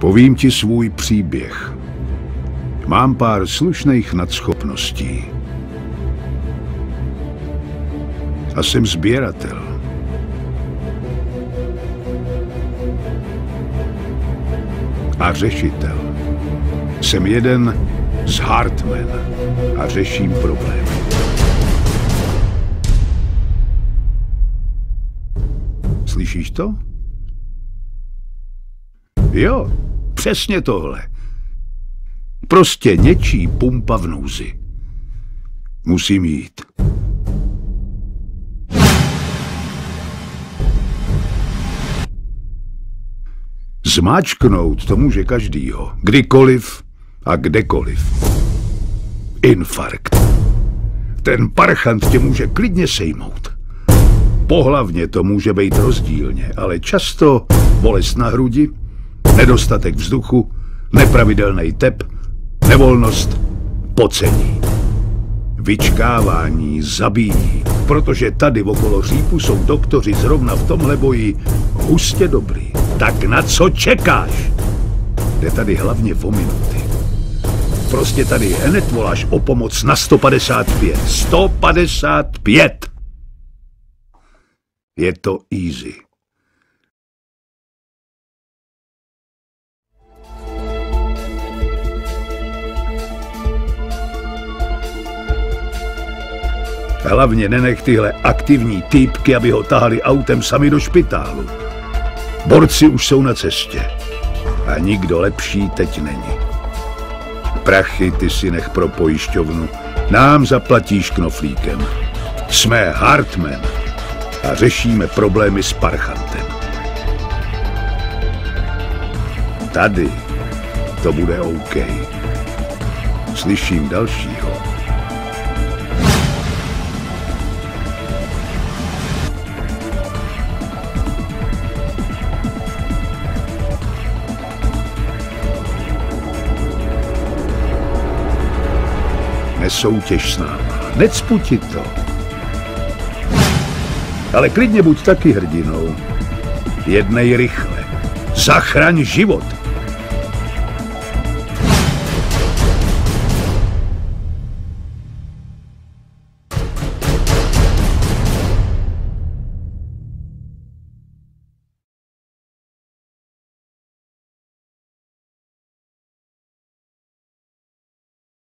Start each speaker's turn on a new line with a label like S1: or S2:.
S1: Povím ti svůj příběh. Mám pár slušných nadschopností. A jsem sběratel. A řešitel. Jsem jeden z Hartman a řeším problémy. Slyšíš to? Jo, přesně tohle. Prostě něčí pumpa v nouzi. Musím jít. Zmáčknout to může každýho, kdykoliv a kdekoliv. Infarkt. Ten parchant tě může klidně sejmout. Pohlavně to může být rozdílně, ale často bolest na hrudi, nedostatek vzduchu, nepravidelný tep, nevolnost, pocení. Vyčkávání zabíjí, protože tady okolo Řípu jsou doktoři zrovna v tomhle boji hustě dobrý. Tak na co čekáš? Jde tady hlavně o minuty. Prostě tady hned voláš o pomoc na 155. 155! Je to easy. Hlavně nenech tyhle aktivní týpky, aby ho tahali autem sami do špitálu. Borci už jsou na cestě. A nikdo lepší teď není. Prachy ty si nech pro pojišťovnu. Nám zaplatíš knoflíkem. Jsme Hartman a řešíme problémy s parchantem. Tady to bude OK. Slyším dalšího. Nesoutěž s náma. Necpu ti to. Ale klidně buď taky hrdinou. Jednej rychle. Zachraň život.